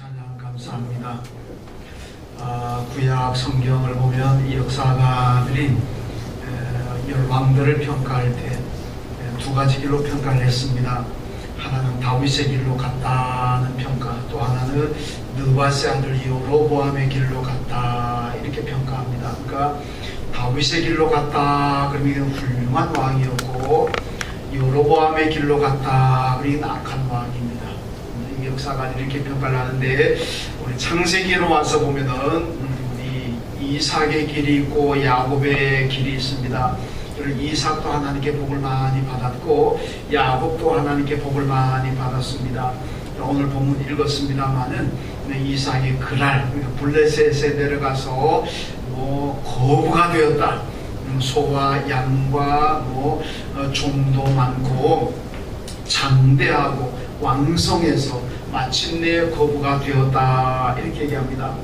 찬양 감사합니다. 구약 성경을 보면 이 역사가들이 열왕들을 평가할 때 두 가지 길로 평가를 했습니다. 하나는 다윗의 길로 갔다는 평가, 또 하나는 느바세 아들 여로보암의 길로 갔다, 이렇게 평가합니다. 그러니까 다윗의 길로 갔다 그러면 훌륭한 왕이었고, 여로보암의 길로 갔다 그러면 악한 왕입니다. 이 역사가들이 이렇게 평가를 하는데, 우리 창세기로 와서 보면은 우리 이삭의 길이 있고 야곱의 길이 있습니다. 이삭도 하나님께 복을 많이 받았고 야곱도 하나님께 복을 많이 받았습니다. 오늘 본문 읽었습니다마는 이삭이 그랄, 블레셋에 내려가서 거부가 되었다. 소와 양과 종도 많고 장대하고 왕성해서 마침내 거부가 되었다, 이렇게 얘기합니다.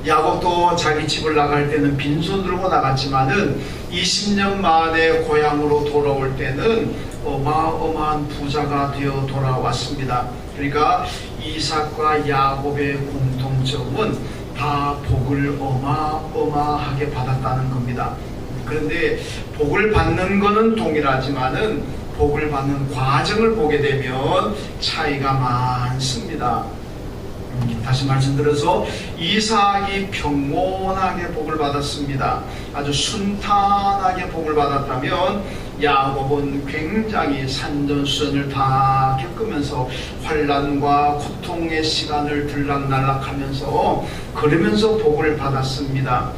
야곱도 자기 집을 나갈 때는 빈손 들고 나갔지만은 20년 만에 고향으로 돌아올 때는 어마어마한 부자가 되어 돌아왔습니다. 그러니까 이삭과 야곱의 공통점은 다 복을 어마어마하게 받았다는 겁니다. 그런데 복을 받는 것은 동일하지만은 복을 받는 과정을 보게 되면 차이가 많습니다. 다시 말씀드려서 이삭이 평온하게 복을 받았습니다. 아주 순탄하게 복을 받았다면 야곱은 굉장히 산전수전을 다 겪으면서 환난과 고통의 시간을 들락날락하면서 그러면서 복을 받았습니다.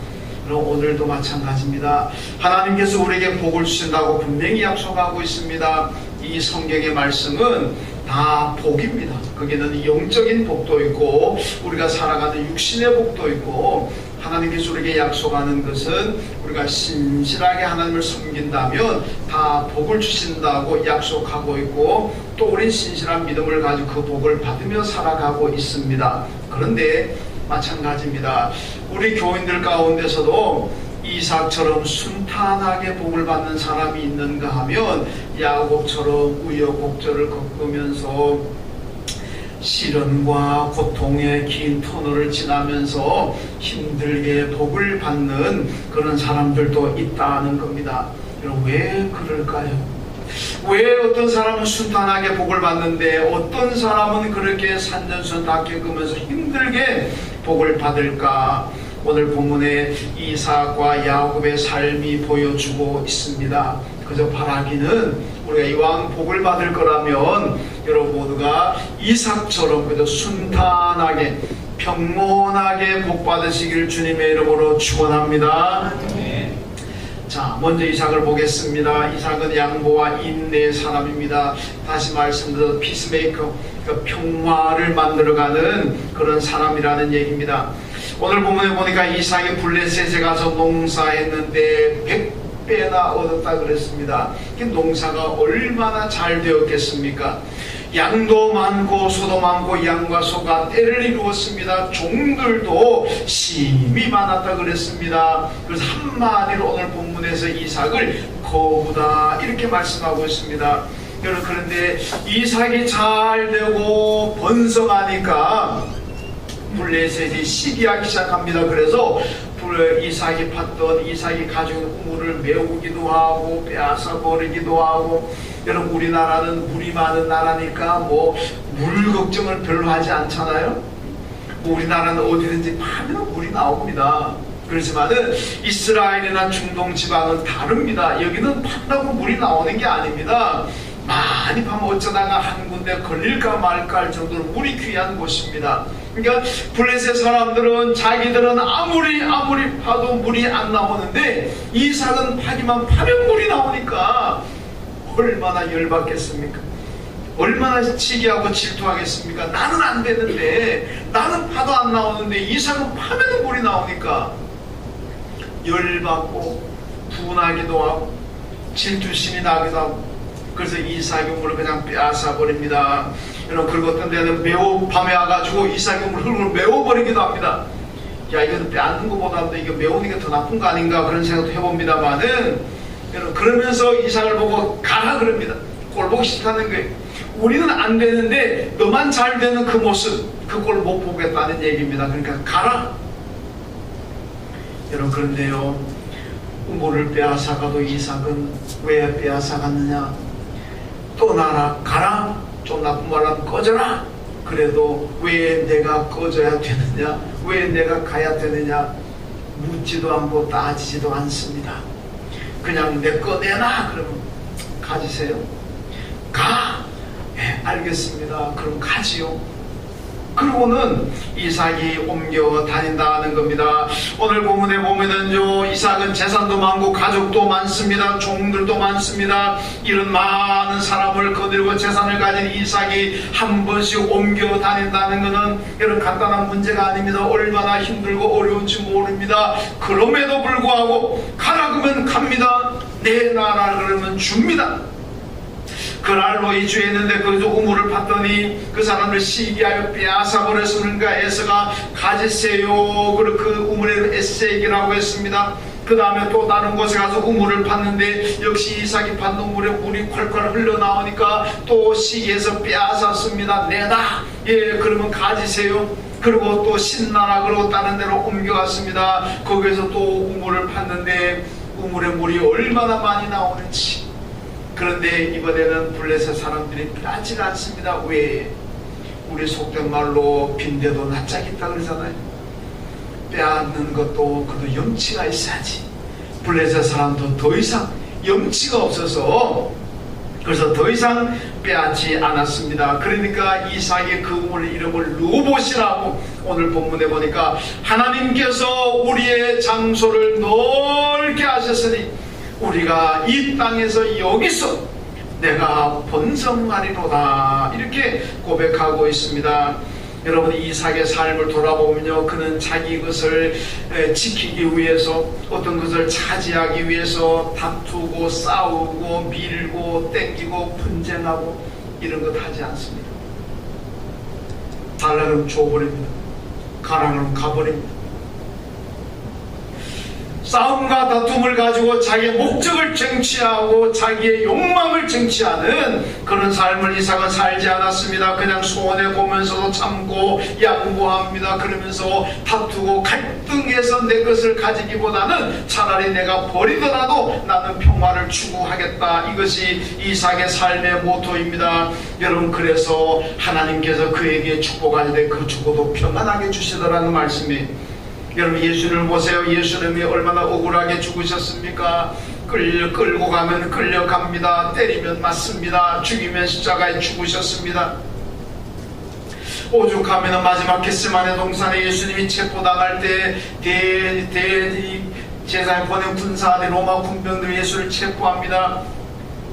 그럼 오늘도 마찬가지입니다. 하나님께서 우리에게 복을 주신다고 분명히 약속하고 있습니다. 이 성경의 말씀은 다 복입니다. 거기는 영적인 복도 있고 우리가 살아가는 육신의 복도 있고, 하나님께서 우리에게 약속하는 것은 우리가 신실하게 하나님을 섬긴다면 다 복을 주신다고 약속하고 있고, 또 우린 신실한 믿음을 가지고 그 복을 받으며 살아가고 있습니다. 그런데 마찬가지입니다. 우리 교인들 가운데서도 이삭처럼 순탄하게 복을 받는 사람이 있는가 하면 야곱처럼 우여곡절을 겪으면서 시련과 고통의 긴 터널을 지나면서 힘들게 복을 받는 그런 사람들도 있다는 겁니다. 왜 그럴까요? 왜 어떤 사람은 순탄하게 복을 받는데 어떤 사람은 그렇게 산전수전 다 겪으면서 힘들게 복을 받을까? 오늘 본문에 이삭과 야곱의 삶이 보여주고 있습니다. 그저 바라기는 우리가 이왕 복을 받을 거라면 여러분 모두가 이삭처럼 그저 순탄하게 평온하게 복 받으시길 주님의 이름으로 축원합니다. 자, 먼저 이삭을 보겠습니다. 이삭은 양보와 인내의 사람입니다. 다시 말씀드려서 피스메이커, 그러니까 평화를 만들어가는 그런 사람이라는 얘기입니다. 오늘 본문에 보니까 이삭이 블레셋에 가서 농사했는데 100배나 얻었다 그랬습니다. 농사가 얼마나 잘 되었겠습니까? 양도 많고 소도 많고 양과 소가 때를 이루었습니다. 종들도 심히 많았다 그랬습니다. 그래서 한마디로 오늘 본문에서 이삭을 거부다, 이렇게 말씀하고 있습니다. 여러분, 그런데 이삭이 잘 되고 번성하니까 블레셋이 시기하기 시작합니다. 그래서 이삭이 팠던, 이삭이 가지고 있는 우물을 메우기도 하고 빼앗아 버리기도 하고. 여러분, 우리나라는 물이 많은 나라니까 물 걱정을 별로 하지 않잖아요. 우리나라는 어디든지 파면 물이 나옵니다. 그렇지만은 이스라엘이나 중동 지방은 다릅니다. 여기는 판다고 물이 나오는 게 아닙니다. 많이 파면 어쩌다가 한 군데 걸릴까 말까 할 정도로 물이 귀한 곳입니다. 그러니까 블레셋 사람들은 자기들은 아무리 파도 물이 안 나오는데 이삭은 파기만 파면 물이 나오니까 얼마나 열받겠습니까? 얼마나 치기하고 질투하겠습니까? 나는 안 되는데, 나는 파도 안 나오는데 이삭은 파면 물이 나오니까 열받고 분하기도 하고 질투심이 나기도 하고, 그래서 이삭의 물을 그냥 빼앗아 버립니다. 여러분, 그리고 어떤 데는 밤에 와가지고 이삭의 물을 메워버리기도 합니다. 야, 이거 빼앗는 것보다도 이거 메우는 게 더 나쁜 거 아닌가, 그런 생각도 해봅니다만은, 여러분, 그러면서 이삭을 보고 가라 그럽니다. 꼴보기 싫다는 거예요. 우리는 안 되는데 너만 잘 되는 그 모습, 그걸 못 보겠다는 얘기입니다. 그러니까 가라. 여러분, 그런데요, 우물을 빼앗아가도 이삭은 왜 빼앗아갔느냐? 떠나라, 가라. 좀 나쁜 말하면 꺼져라. 그래도 왜 내가 꺼져야 되느냐? 왜 내가 가야 되느냐? 묻지도 않고 따지지도 않습니다. 그냥 내 거 내놔. 그러면 가지세요. 가. 네, 알겠습니다. 그럼 가지요. 그러고는 이삭이 옮겨 다닌다는 겁니다. 오늘 본문에 보면은요, 이삭은 재산도 많고 가족도 많습니다. 종들도 많습니다. 이런 많은 사람을 거느리고 재산을 가진 이삭이 한 번씩 옮겨 다닌다는 것은 이런 간단한 문제가 아닙니다. 얼마나 힘들고 어려운지 모릅니다. 그럼에도 불구하고 가라 그러면 갑니다. 내놔라 그러면 줍니다. 그날로 이주했는데 거기서 우물을 팠더니 그 사람을 시기하여 빼앗아 버렸으니까 에서가 가지세요. 그 우물에 에색이라고 했습니다. 그 다음에 또 다른 곳에 가서 우물을 팠는데 역시 이삭이 팠 우물에 물이 콸콸 흘러나오니까 또 시기해서 빼앗았습니다. 내다. 예, 그러면 가지세요. 그리고 또 신나라 그러고 다른 데로 옮겨갔습니다. 거기서 또 우물을 팠는데 우물에 물이 얼마나 많이 나오는지. 그런데 이번에는 블레셋 사람들이 빼앗지가 않습니다. 왜? 우리 속된 말로 빈대도 낯짝이 있다 그러잖아요. 빼앗는 것도 그래도 염치가 있어야지. 블레셋 사람도 더 이상 염치가 없어서 그래서 더 이상 빼앗지 않았습니다. 그러니까 이삭의 그 우물 이름을 르호봇이라고 오늘 본문에 보니까 하나님께서 우리의 장소를 넓게 하셨으니 우리가 이 땅에서 여기서 내가 번성하리로다 이렇게 고백하고 있습니다. 여러분, 이삭의 삶을 돌아보면요, 그는 자기 것을 지키기 위해서, 어떤 것을 차지하기 위해서 다투고 싸우고 밀고 땡기고 분쟁하고 이런 것 하지 않습니다. 달라면 줘버립니다. 가라면 가버립니다. 싸움과 다툼을 가지고 자기의 목적을 쟁취하고 자기의 욕망을 쟁취하는 그런 삶을 이삭은 살지 않았습니다. 그냥 손해보면서도 참고 양보합니다. 그러면서 다투고 갈등해서 내 것을 가지기보다는 차라리 내가 버리더라도 나는 평화를 추구하겠다. 이것이 이삭의 삶의 모토입니다. 여러분, 그래서 하나님께서 그에게 축복할 때 그 축복도 평안하게 주시더라는 말씀이, 여러분, 예수님을 보세요. 예수님이 얼마나 억울하게 죽으셨습니까? 끌고 가면 끌려갑니다. 때리면 맞습니다. 죽이면 십자가에 죽으셨습니다. 오죽하면 마지막 겟세마네 동산에 예수님이 체포당할 때 제사에 보낸 군사들이 로마 군병들이 예수를 체포합니다.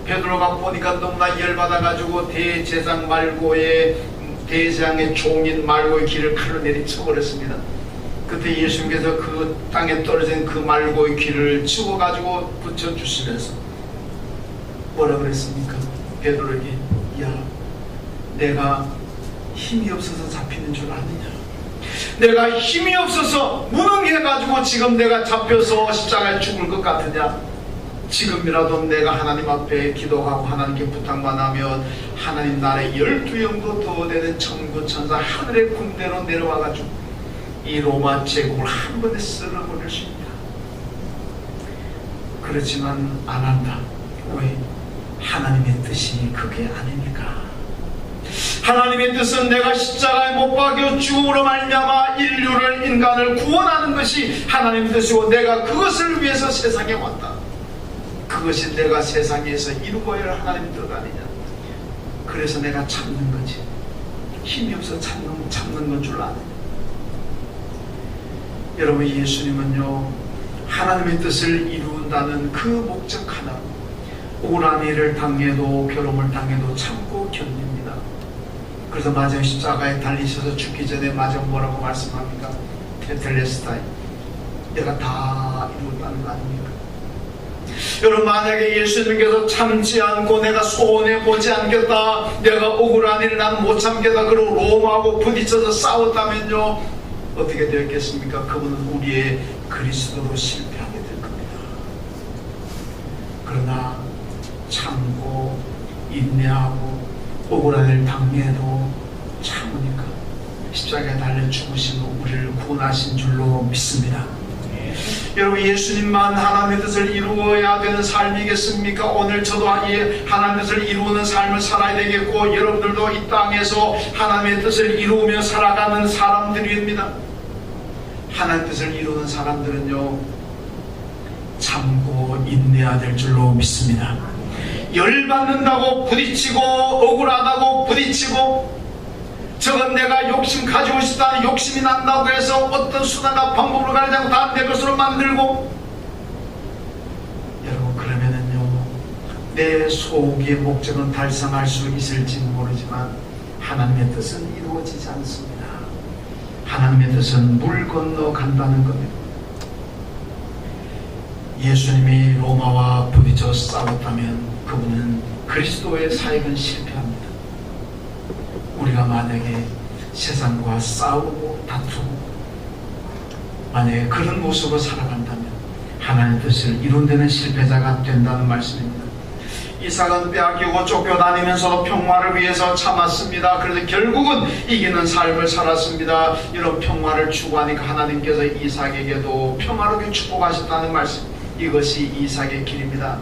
베드로가 보니까 너무나 열받아가지고 대제사장 말고의 대제사장의 종인 말고의 길을 칼로 내리쳐버렸습니다. 그때 예수님께서 그 땅에 떨어진 그 말고의 귀를 치워가지고 붙여주시면서 뭐라 그랬습니까? 베드로에게, 야, 내가 힘이 없어서 잡히는 줄 아느냐? 내가 힘이 없어서 무능해가지고 지금 내가 잡혀서 십자가에 죽을 것 같으냐? 지금이라도 내가 하나님 앞에 기도하고 하나님께 부탁만 하면 하나님 나라의 12영도 더 되는 천군천사 하늘의 군대로 내려와가지고 이 로마 제국을 한 번에 쓸어버릴 수 있다. 그렇지만 안 한다. 왜? 하나님의 뜻이 그게 아니니까. 하나님의 뜻은 내가 십자가에 못 박여 죽음으로 말미암아 인간을 구원하는 것이 하나님의 뜻이고 내가 그것을 위해서 세상에 왔다. 그것이 내가 세상에서 이루어야 할 하나님의 뜻 아니냐. 그래서 내가 참는 거지. 힘이 없어 참는 건 줄 아느냐. 여러분, 예수님은요, 하나님의 뜻을 이룬다는 그 목적 하나, 억울한 일을 당해도 괴로움을 당해도 참고 견딥니다. 그래서 마지막 십자가에 달리셔서 죽기 전에 마지막 뭐라고 말씀합니까? 테텔레스타이, 내가 다 이루었다는 거 아닙니까? 여러분, 만약에 예수님께서 참지 않고 내가 손해보지 않겠다, 내가 억울한 일을 나는 못 참겠다, 그리고 로마하고 부딪혀서 싸웠다면요, 어떻게 되었겠습니까? 그분은 우리의 그리스도로 실패하게 될 겁니다. 그러나 참고 인내하고 억울함을 당해도 참으니까 십자가에 달려 죽으시고 우리를 구원하신 줄로 믿습니다. 여러분, 예수님만 하나님의 뜻을 이루어야 되는 삶이겠습니까? 오늘 저도 하나님의 뜻을 이루는 삶을 살아야 되겠고, 여러분들도 이 땅에서 하나님의 뜻을 이루며 살아가는 사람들입니다. 하나님의 뜻을 이루는 사람들은요, 참고 인내해야 될 줄로 믿습니다. 열받는다고 부딪히고, 억울하다고 부딪히고, 저건 내가 욕심 가지고 싶다는 욕심이 난다고 해서 어떤 수단과 방법을 가리지 않고 다 내 것으로 만들고, 여러분, 그러면은요, 내 소기의 목적은 달성할 수 있을지 모르지만 하나님의 뜻은 이루어지지 않습니다. 하나님의 뜻은 물 건너 간다는 겁니다. 예수님이 로마와 부딪혀 싸웠다면 그분은 그리스도의 사역은 실패합니다. 우리가 만약에 세상과 싸우고 다투고 만약에 그런 모습으로 살아간다면 하나님의 뜻을 이룬 데는 실패자가 된다는 말씀입니다. 이삭은 빼앗기고 쫓겨다니면서도 평화를 위해서 참았습니다. 그래서 결국은 이기는 삶을 살았습니다. 이런 평화를 추구하니까 하나님께서 이삭에게도 평화롭게 축복하셨다는 말씀, 이것이 이삭의 길입니다.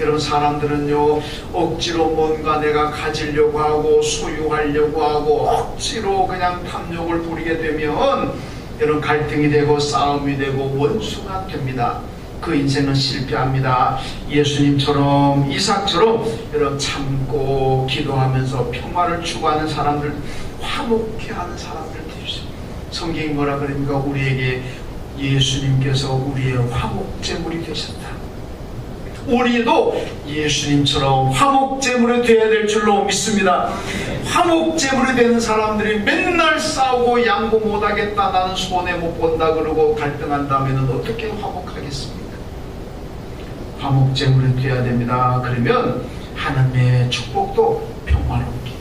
여러분, 사람들은요, 억지로 뭔가 내가 가지려고 하고 소유하려고 하고 억지로 그냥 탐욕을 부리게 되면 여러분, 갈등이 되고 싸움이 되고 원수가 됩니다. 그 인생은 실패합니다. 예수님처럼, 이삭처럼 여러분, 참고 기도하면서 평화를 추구하는 사람들, 화목해 하는 사람들 되십시오. 성경이 뭐라 그럽니까? 우리에게 예수님께서 우리의 화목제물이 되셨다. 우리도 예수님처럼 화목제물이 되어야 될 줄로 믿습니다. 화목제물이 되는 사람들이 맨날 싸우고 양보 못하겠다, 나는 손해 못 본다 그러고 갈등한다면 어떻게 화목하겠습니까? 화목제물이 되어야 됩니다. 그러면 하나님의 축복도 평화롭게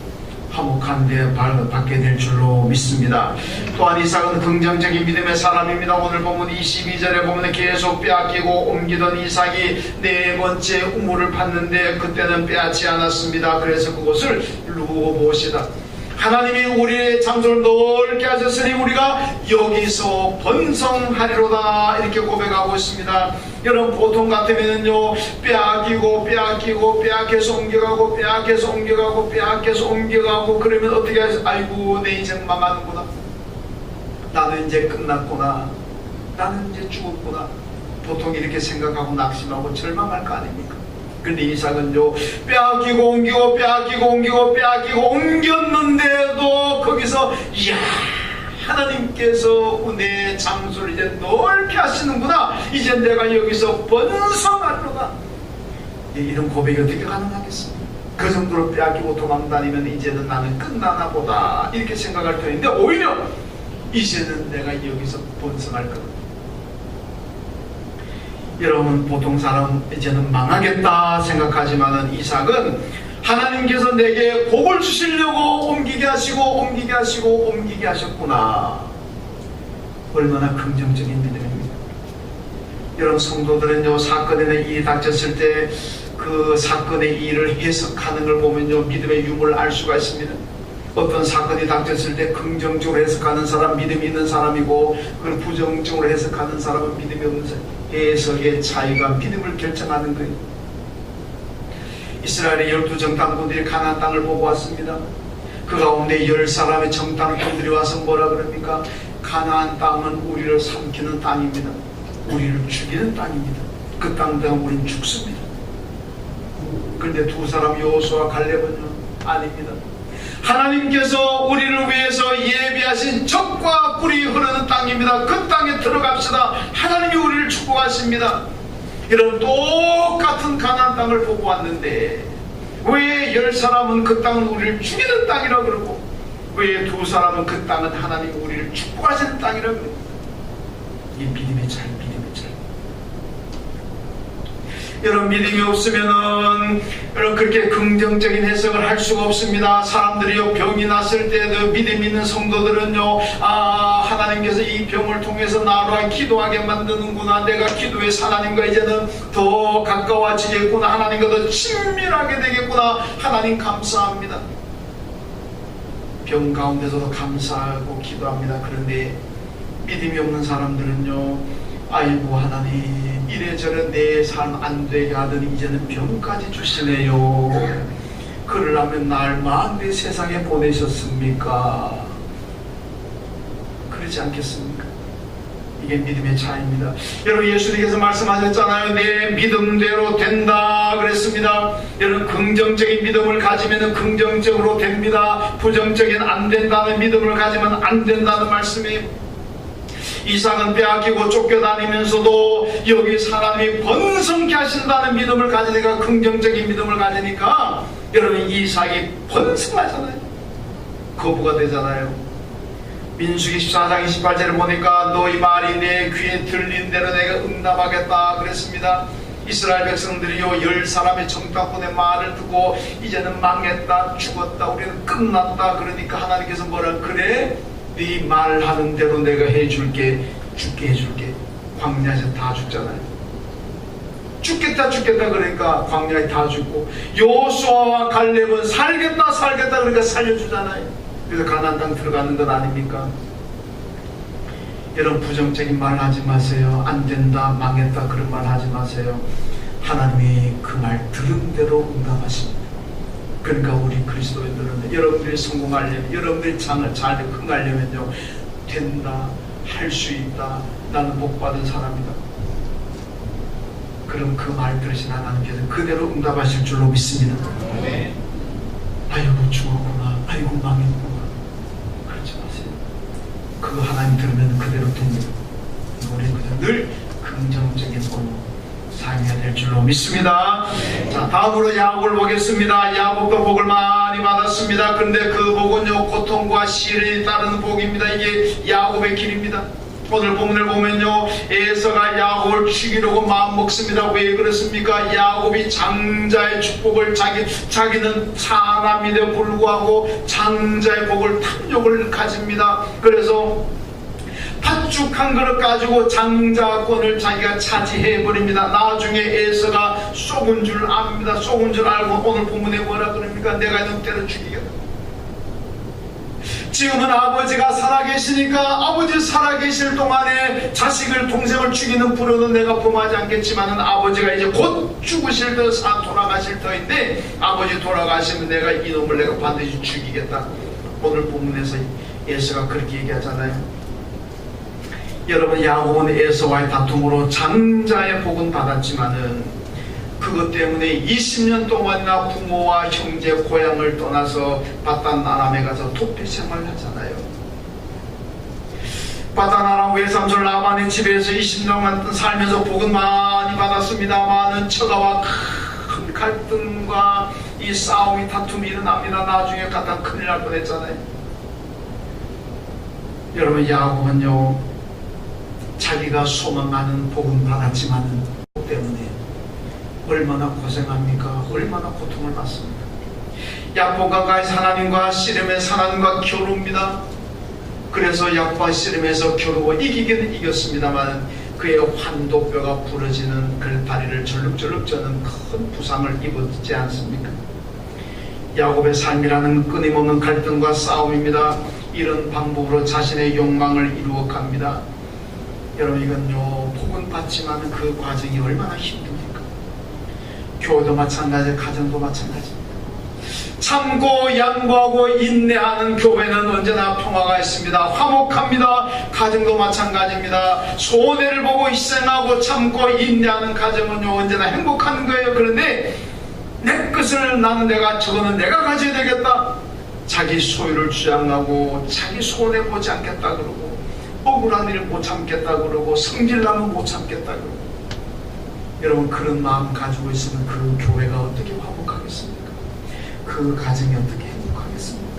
화목한 데 받게 될 줄로 믿습니다. 또한 이삭은 긍정적인 믿음의 사람입니다. 오늘 보면 22절에 보면 계속 빼앗기고 옮기던 이삭이 네 번째 우물을 팠는데 그때는 빼앗지 않았습니다. 그래서 그곳을 루호봇이다. 하나님이 우리의 장소를 넓게 하셨으니 우리가 여기서 번성하리로다, 이렇게 고백하고 있습니다. 여러분, 보통 같으면요, 빼앗겨서 옮겨가고 빼앗겨서 옮겨가고 빼앗겨서 옮겨가고 그러면 어떻게 하죠? 아이고, 내 인생 망하는구나, 나는 이제 끝났구나, 나는 이제 죽었구나, 보통 이렇게 생각하고 낙심하고 절망할 거 아닙니까? 근데 이삭은요, 빼앗기고 옮기고 빼앗기고 옮기고 빼앗기고 옮겼는데도 거기서 이야, 하나님께서 내 장소를 이제 넓게 하시는구나, 이제 내가 여기서 번성하리로다. 이런 고백이 어떻게 가능하겠습니까? 그 정도로 빼앗기고 도망다니면 이제는 나는 끝나나 보다, 이렇게 생각할 터인데 오히려 이제는 내가 여기서 번성할 거다. 여러분, 보통 사람 이제는 망하겠다 생각하지만은 이삭은 하나님께서 내게 복을 주시려고 옮기게 하시고 하셨구나. 얼마나 긍정적인 믿음입니다. 여러분, 성도들은요, 사건에 일이 닥쳤을 때 그 사건의 일을 해석하는 걸 보면요, 믿음의 유무를 알 수가 있습니다. 어떤 사건이 닥쳤을 때 긍정적으로 해석하는 사람, 믿음이 있는 사람이고, 그걸 부정적으로 해석하는 사람은 믿음이 없는 사람. 해석의 차이가 믿음을 결정하는 거예요. 이스라엘의 12정탐꾼들이 가나안 땅을 보고 왔습니다. 그 가운데 10사람의 정탐꾼들이 와서 뭐라 그럽니까? 가나안 땅은 우리를 삼키는 땅입니다. 우리를 죽이는 땅입니다. 그 땅 되면 우리는 죽습니다. 그런데 두 사람, 여호수아와 갈렙은요, 아닙니다. 하나님께서 우리를 위해서 예비하신 적과 꿀이 흐르는 땅입니다. 그 땅에 들어갑시다. 하나님이 우리를 축복하십니다. 이런 똑같은 가나안 땅을 보고 왔는데 왜 10사람은 그 땅은 우리를 죽이는 땅이라고 그러고 왜 2사람은 그 땅은 하나님이 우리를 축복하시는 땅이라고 그러고? 이 믿음의 차이, 믿음의 차이. 여러분, 믿음이 없으면은 여러분, 그렇게 긍정적인 해석을 할 수가 없습니다. 사람들이요, 병이 났을 때도 믿음 있는 성도들은요, 아, 하나님께서 이 병을 통해서 나로 기도하게 만드는구나, 내가 기도해서 하나님과 이제는 더 가까워지겠구나, 하나님과 더 친밀하게 되겠구나, 하나님 감사합니다. 병 가운데서도 감사하고 기도합니다. 그런데 믿음이 없는 사람들은요, 아이고 하나님 이래저래 내 삶 안 되게 하더니 이제는 병까지 주시네요. 그러려면 날만 내 세상에 보내셨습니까? 그러지 않겠습니까? 이게 믿음의 차이입니다. 여러분, 예수님께서 말씀하셨잖아요. 내 믿음대로 된다 그랬습니다. 여러분, 긍정적인 믿음을 가지면 긍정적으로 됩니다. 부정적인 안 된다는 믿음을 가지면 안 된다는 말씀이에요. 이삭은 빼앗기고 쫓겨다니면서도 여기 사람이 번성케 하신다는 믿음을 가지니까, 긍정적인 믿음을 가지니까 여러분, 이삭이 번성하잖아요. 거부가 되잖아요. 민수기 14장 28절을 보니까 너희 말이 내 귀에 들린 대로 내가 응답하겠다 그랬습니다. 이스라엘 백성들이요, 10사람의 정탐꾼의 말을 듣고 이제는 망했다, 죽었다, 우리는 끝났다. 그러니까 하나님께서 뭐라 그래? 네 말하는 대로 내가 해줄게, 죽게 해줄게. 광야에서 다 죽잖아요. 죽겠다 그러니까 광야에 다 죽고, 여호수아와 갈렙은 살겠다 그러니까 살려주잖아요. 그래서 가나안 땅 들어가는 것 아닙니까? 여러분, 부정적인 말 하지 마세요. 안 된다, 망했다 그런 말 하지 마세요. 하나님이 그 말 들은 대로 응답하십니다. 그러니까 우리 그리스도인들은 여러분들이 성공하려면, 여러분들이 잘 흥하려면요, 된다, 할 수 있다, 나는 복받은 사람이다. 그럼 그 말 들으신 하나님께서 그대로 응답하실 줄로 믿습니다. 네. 아이고 죽었구나, 아이고 망했구나, 그러지 마세요. 그거 하나님 들으면 그대로 됩니다. 우리 늘 긍정적인 언어 사용해야 될 줄로 믿습니다. 자, 다음으로 야곱을 보겠습니다. 야곱도 복을 많이 받았습니다. 그런데 그 복은요, 고통과 시련이 따르는 복입니다. 이게 야곱의 길입니다. 오늘 본문을 보면요, 에서가 야곱을 죽이려고 마음먹습니다. 왜 그렇습니까? 야곱이 장자의 축복을, 자기는 사남임에도 불구하고 장자의 복을 탐욕을 가집니다. 그래서 팥죽 한 그릇 가지고 장자권을 자기가 차지해버립니다. 나중에 에서가 속은 줄 압니다. 속은 줄 알고 오늘 본문에 뭐라 그럽니까? 내가 이놈 때려 죽이겠다. 지금은 아버지가 살아계시니까 아버지 살아계실 동안에 자식을, 동생을 죽이는 불효는 내가 범하지 않겠지만은 아버지가 이제 곧 죽으실 때, 돌아가실 터인데, 아버지 돌아가시면 내가 이놈을 내가 반드시 죽이겠다. 오늘 본문에서 에서가 그렇게 얘기하잖아요. 여러분, 야곱은 에서와의 다툼으로 장자의 복은 받았지만은 그것 때문에 20년 동안이나 부모와 형제, 고향을 떠나서 바단 아람에 가서 도피 생활을 하잖아요. 바단 아람 외삼촌 라반의 집에서 20년 동안 살면서 복은 많이 받았습니다만은 처가와 큰 갈등과 이 싸움이, 다툼이 일어납니다. 나중에 가다 큰일 날 뻔했잖아요. 여러분, 야곱은요, 자기가 소망하는 복은 받았지만은 복 때문에 얼마나 고생합니까? 얼마나 고통을 받습니까? 야곱과의 하나님과 씨름에서 하나님과 겨루입니다. 그래서 야곱과 씨름에서 겨루고 이기기는 이겼습니다만 그의 환도뼈가 부러지는 그 다리를 절룩절룩 쩌는 큰 부상을 입었지 않습니까? 야곱의 삶이라는 끊임없는 갈등과 싸움입니다. 이런 방법으로 자신의 욕망을 이루어갑니다. 여러분, 이건요, 복은 받지만 그 과정이 얼마나 힘듭니까? 교회도 마찬가지, 가정도 마찬가지입니다. 참고 양보하고 인내하는 교회는 언제나 평화가 있습니다. 화목합니다. 가정도 마찬가지입니다. 손해를 보고 희생하고 참고 인내하는 가정은요, 언제나 행복한 거예요. 그런데 내 것을 나는 저거는 내가 가져야 되겠다, 자기 소유를 주장하고 자기 손해보지 않겠다 그러고, 억울한 일을 못 참겠다 그러고, 성질나면 못 참겠다 그러고, 여러분, 그런 마음 가지고 있으면 그 교회가 어떻게 화목하겠습니까? 그 가정이 어떻게 행복하겠습니까?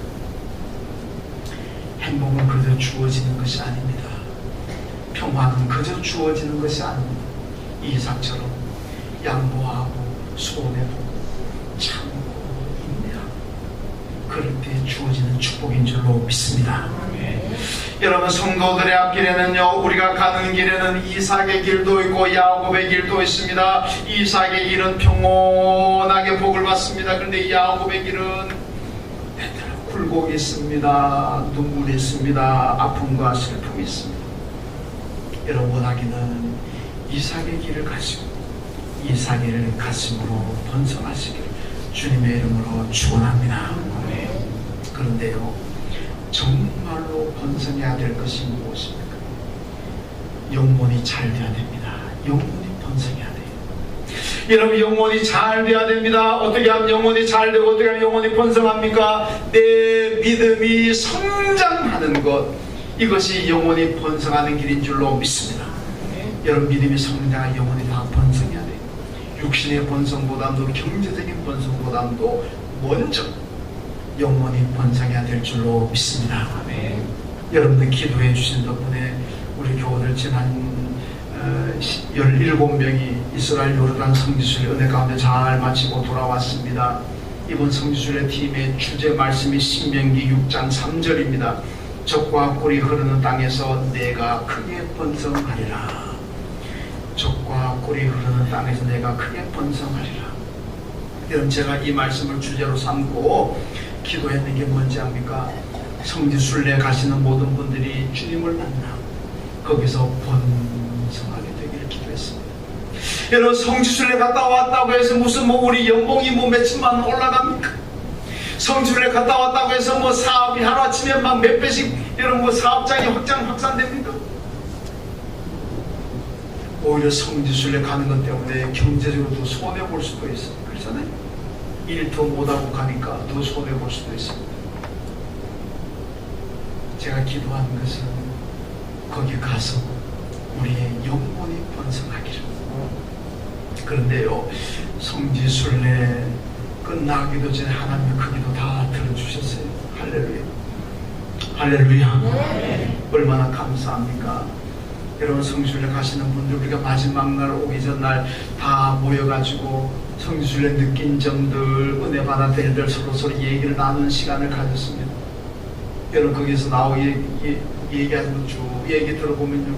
행복은 그저 주어지는 것이 아닙니다. 평화는 그저 주어지는 것이 아닙니다. 이삭처럼 양보하고 손해보고 참고 인내하고 그럴 때 주어지는 축복인 줄로 믿습니다. 여러분, 성도들의 앞길에는요, 우리가 가는 길에는 이삭의 길도 있고 야곱의 길도 있습니다. 이삭의 길은 평온하게 복을 받습니다. 그런데 야곱의 길은 굴곡이 있습니다. 눈물이 있습니다. 아픔과 슬픔이 있습니다. 여러분 원하기는 이삭의 길을 가시고 이삭의 가슴으로 번성하시기를 주님의 이름으로 축원합니다. 그런데요, 정말로 번성해야 될 것이 무엇입니까? 영혼이 잘 돼야 됩니다. 영혼이 번성해야 돼요. 여러분 영혼이 잘 돼야 됩니다. 어떻게 하면 영혼이 잘 되고 어떻게 하면 영혼이 번성합니까? 내 믿음이 성장하는 것, 이것이 영혼이 번성하는 길인 줄로 믿습니다. 여러분 믿음이 성장한 영혼이 다 번성해야 돼요. 육신의 번성보다도 경제적인 번성보다도 먼저 영혼이 번성해야 될 줄로 믿습니다. 여러분들 기도해 주신 덕분에 우리 교우들 지난 17명이 이스라엘 요르단 성지순례 은혜 가운데 잘 마치고 돌아왔습니다. 이번 성지순례 팀의 주제 말씀이 신명기 6장 3절입니다. 젖과 꿀이 흐르는 땅에서 내가 크게 번성하리라. 젖과 꿀이 흐르는 땅에서 내가 크게 번성하리라. 여러분 제가 이 말씀을 주제로 삼고 기도했는 게 뭔지 압니까? 성지순례 가시는 모든 분들이 주님을 만나 거기서 번성하게 되기를 기도했습니다. 여러분 성지순례 갔다 왔다고 해서 무슨 우리 연봉이 몇천만 원 올라갑니까? 성지순례 갔다 왔다고 해서 사업이 하루아침에 몇 배씩 여러분 사업장이 확산됩니까? 오히려 성지순례 가는 것 때문에 경제적으로도 손해볼 수도 있어요. 그렇잖아요. 일 더 못하고 가니까 더 손해볼 수도 있습니다. 제가 기도하는 것은 거기 가서 우리의 영혼이 번성하기를. 그런데요, 성지순례 끝나기도 전에 하나님의 그 기도 다 들어주셨어요. 할렐루야. 할렐루야. 얼마나 감사합니까? 여러분 성지순례 가시는 분들, 우리가 마지막 날 오기 전날 다 모여가지고 성지순례 느낀 점들, 은혜 받았던 일들 서로 얘기를 나누는 시간을 가졌습니다. 여러분 거기서 나오고 얘기하는 쭉 얘기 들어보면요,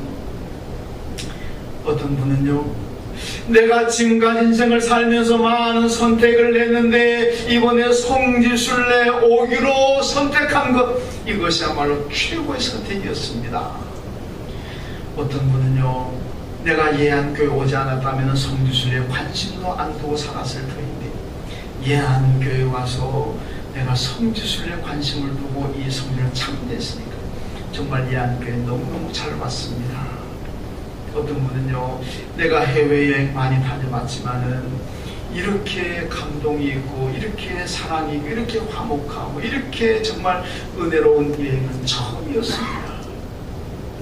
어떤 분은요, 내가 지금까지 인생을 살면서 많은 선택을 했는데 이번에 성지순례 오기로 선택한 것, 이것이야말로 최고의 선택이었습니다. 어떤 분은요, 내가 예안교회 오지 않았다면 성지순례에 관심도 안 두고 살았을 터인데 예안교회 와서 내가 성지순례에 관심을 두고 이 성지를 참여했으니까 정말 예안교회 너무너무 잘 왔습니다. 어떤 분은요, 내가 해외여행 많이 다녀봤지만은 이렇게 감동이 있고 이렇게 사랑이 있고 이렇게 화목하고 이렇게 정말 은혜로운 여행은 처음이었습니다.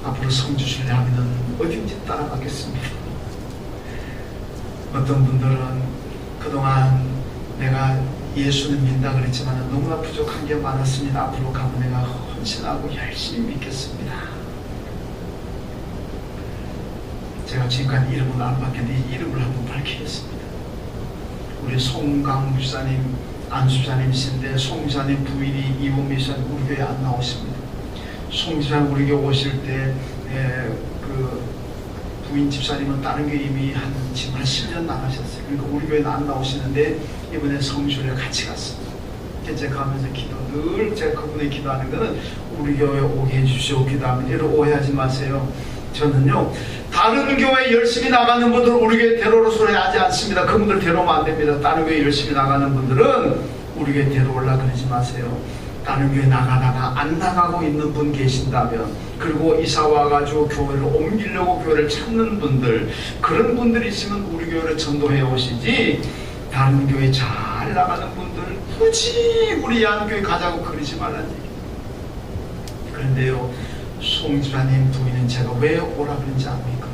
앞으로 성지순례 하면은 어딘지 따라가겠습니다. 어떤 분들은 그동안 내가 예수는 믿는다 그랬지만 너무나 부족한 게 많았습니다. 앞으로 가면 내가 헌신하고 열심히 믿겠습니다. 제가 지금까지 이름은 안 밝혔는데 이 이름을 한번 밝히겠습니다. 우리 송강 집사님, 안 집사님이신데 송 집사님 부인이 이범미 집사님 우리 교회 안 나오십니다. 송 집사님 우리 교회 오실 때 그 부인 집사님은 다른 교회 이미 지금 한 10년 나가셨어요. 그러니까 우리 교회는 안 나오시는데 이번에 성지순례 같이 갔습니다. 제가 가면서 늘 제가 그분의 기도하는 것은 우리 교회 오게 해주시오 기도합니다. 여러분 오해하지 마세요. 저는요, 다른 교회 열심히 나가는 분들 우리 교회 데려오라 소리 하지 않습니다. 그분들 데려오면 안 됩니다. 다른 교회 열심히 나가는 분들은 우리 교회 데려오라 그러지 마세요. 다른 교회 나가다가 안 나가고 있는 분 계신다면, 그리고 이사 와가지고 교회를 옮기려고 교회를 찾는 분들, 그런 분들이 있으면 우리 교회를 전도해 오시지, 다른 교회 잘 나가는 분들 굳이 우리 예안교회 가자고 그러지 말라는 얘기. 그런데요, 송 집사님 부인은 제가 왜 오라 그런지 압니까?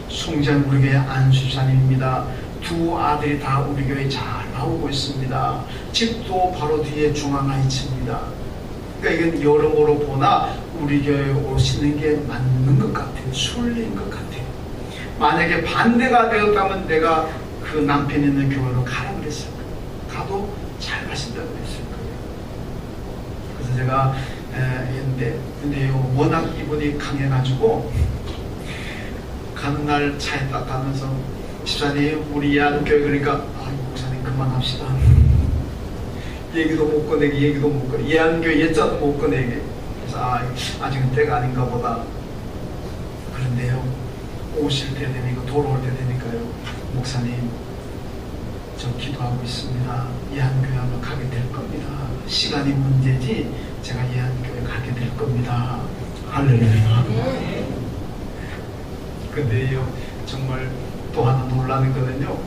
송 집사님 우리 교회 안수 집사님입니다. 두 아들이 다 우리 교회에 잘 나오고 있습니다. 집도 바로 뒤에 중앙하이츠입니다. 그러니까 이건 여러모로 보나 우리 교회에 오시는 게 맞는 것 같아요. 순리인 것 같아요. 만약에 반대가 되었다면 내가 그 남편 있는 교회로 가라 그랬을 거예요. 가도 잘 가신다고 그랬을 거예요. 그래서 제가 했는데, 근데요, 워낙 이분이 강해가지고 가는 날 차에 딱 가면서 집사님 우리 예안교회, 그러니까 목사님 그만합시다. 얘기도 못 꺼내게, 얘기도 못 꺼내게, 예한교회 예자도 못 꺼내게. 그래서 아직은 때가 아닌가 보다. 그런데요, 오실 때 되니까, 돌아올 때 되니까요, 목사님 저 기도하고 있습니다. 예한교회 한번 가게 될 겁니다. 시간이 문제지 제가 예한교회 가게 될 겁니다. 할렐루야. 근데요, 정말 또 하나 놀라는 거는요,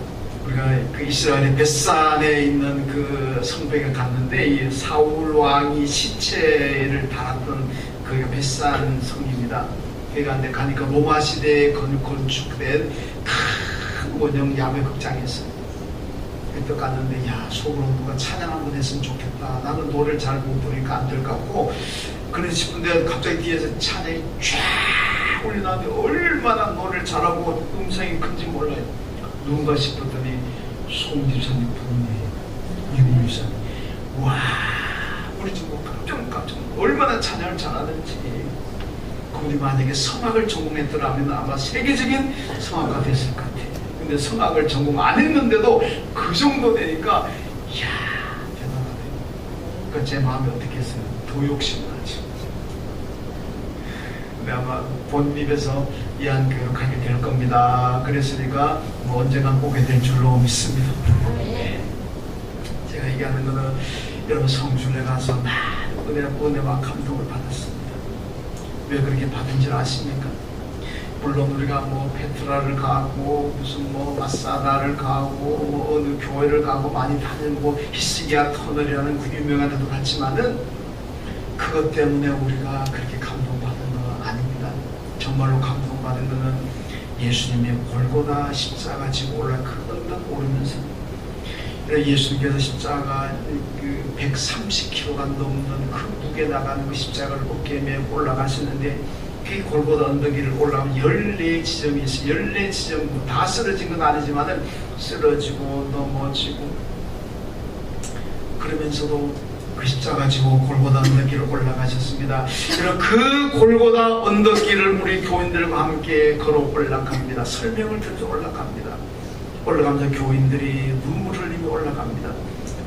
우리가 그 이스라엘의 벳산에 있는 그 성벽에 갔는데, 이 사울 왕이 시체를 달았던 그 벳산 성입니다. 그러니까 가니까 로마 시대에 건축된 큰 원형 야외 극장이었어요. 그때 갔는데, 야, 속으로 누가 찬양 한번 했으면 좋겠다. 나는 노래를 잘 못 부르니까 안 될 것 같고, 그래 싶은데 갑자기 뒤에서 찬양이 쫙 울리는데 얼마나 노래를 잘하고 음성이 큰지 몰라요. 누군가 싶었더니 송집사님 부모님, 유미유사님. 와, 우리 정말 깜짝 얼마나 찬양을 잘하는지. 우리 만약에 성악을 전공했더라면 아마 세계적인 성악가 됐을 것 같아요. 근데 성악을 전공 안 했는데도 그 정도 되니까, 이야, 대단하네요. 그러니까 제 마음이 어떻게 했어요? 더 욕심나죠. 근데 아마 본입에서 예한교회로 가게 될 겁니다. 그랬으니까 뭐 언젠간 오게 될 줄로 믿습니다. 제가 얘기하는 거는, 여러분 성준에 가서 많은 은혜와 감동을 받았습니다. 왜 그렇게 받은 줄 아십니까? 물론 우리가 뭐 페트라를 가고 무슨 뭐 마사다를 가고 뭐 어느 교회를 가고 많이 다니는 뭐 히스기야 터널이라는 그 유명한 데도 갔지만은, 그것 때문에 우리가 그렇게 감동받은 건 아닙니다. 정말로 감동받은 것은 예수님의 골고다 십자가 지고 올라 그 언덕 오르면서, 예수님께서 십자가 그 130kg가 넘는 그 무게 나가는 그 십자가를 어깨에 메고 올라가셨는데, 그 골고다 언덕 위를 올라가면 14지점이 있어요. 14지점 다 쓰러진 건 아니지만은 쓰러지고 넘어지고, 그러면서도 그 십자가 지고 골고다 언덕길을 올라가셨습니다. 그 골고다 언덕길을 우리 교인들과 함께 걸어 올라갑니다. 설명을 듣고 올라갑니다. 올라가면서 교인들이 눈물 흘리며 올라갑니다.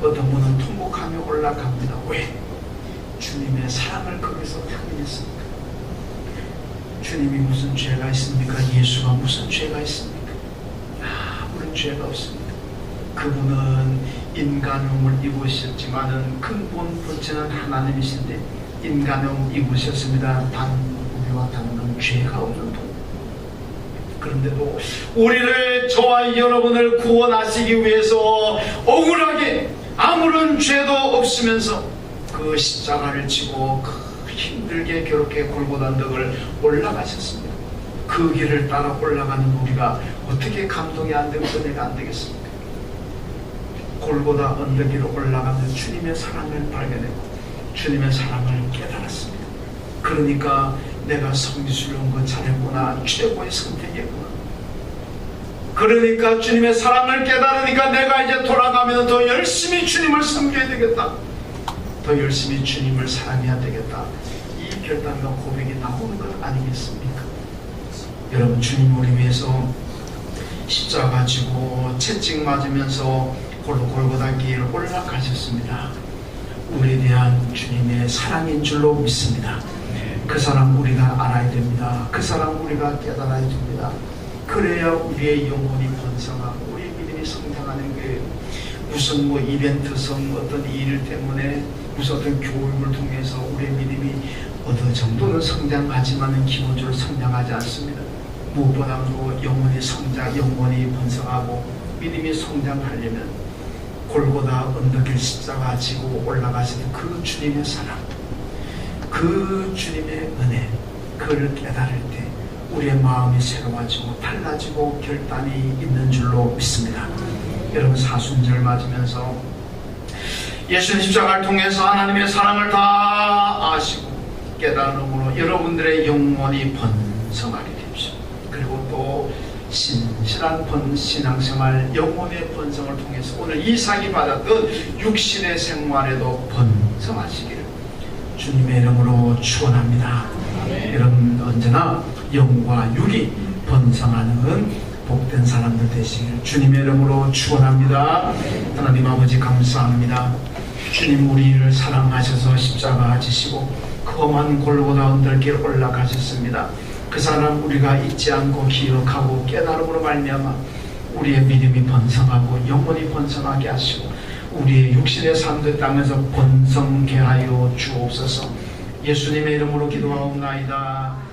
어떤 분은 통곡하며 올라갑니다. 왜? 주님의 사랑을 거기서 확인했습니다. 주님이 무슨 죄가 있습니까? 예수가 무슨 죄가 있습니까? 아무런 죄가 없습니다. 그분은 인간음을 입으셨지만은 근본 본체는 하나님이신데 인간음 입으셨습니다. 단 우리와 다른 죄가 없는 분. 그런데도 우리를, 저와 여러분을 구원하시기 위해서 억울하게 아무런 죄도 없으면서 그 십자가를 지고 힘들게 괴롭게 골고다 언덕을 올라가셨습니다. 그 길을 따라 올라가는 우리가 어떻게 감동이 안 되고 은혜가 안 되겠습니까? 골고다 언덕 위로 올라가면서 주님의 사랑을 발견했고 주님의 사랑을 깨달았습니다. 그러니까 내가 성지순례 온 거 잘했구나, 최고의 선택이었구나. 그러니까 주님의 사랑을 깨달으니까 내가 이제 돌아가면 더 열심히 주님을 섬겨야 되겠다, 더 열심히 주님을 사랑해야 되겠다, 이 결단과 고백이 나오는 것 아니겠습니까? 여러분, 주님 우리 위해서 십자가 지고 채찍 맞으면서 골고다 길을 올라가셨습니다. 우리에 대한 주님의 사랑인 줄로 믿습니다. 그 사랑 우리가 알아야 됩니다. 그 사랑 우리가 깨달아야 됩니다. 그래야 우리의 영혼이 번성하고 우리의 믿음이 성장하는 거예요. 무슨 뭐 이벤트성 어떤 일 때문에 무슨 어떤 교육을 통해서 우리의 믿음이 어느 정도는 성장하지만은 기본적으로 성장하지 않습니다. 무엇보다도 영혼이 성장, 영혼이 번성하고 믿음이 성장하려면 골고다 언덕길 십자가 지고 올라가시는 그 주님의 사랑, 그 주님의 은혜, 그를 깨달을 때 우리의 마음이 새로워지고 달라지고 결단이 있는 줄로 믿습니다. 여러분, 사순절 맞으면서 예수님 십자가를 통해서 하나님의 사랑을 다 아시고 깨달음으로 여러분들의 영혼이 번성하게 되십시오. 그리고 또 신실한 신앙생활, 영혼의 번성을 통해서 오늘 이삭이 받았던 육신의 생활에도 번성하시기를 주님의 이름으로 축원합니다. 여러분, 언제나 영과 육이 번성하는 복된 사람들 되시길 주님의 이름으로 축원합니다. 하나님 아버지 감사합니다. 주님 우리를 사랑하셔서 십자가 지시고 험한 골고다 언덕길 올라가셨습니다. 그 사람 우리가 잊지 않고 기억하고 깨달음으로 말미암아 우리의 믿음이 번성하고 영혼이 번성하게 하시고 우리의 육신의 삶도 땅에서 번성케 하여 주옵소서. 예수님의 이름으로 기도하옵나이다.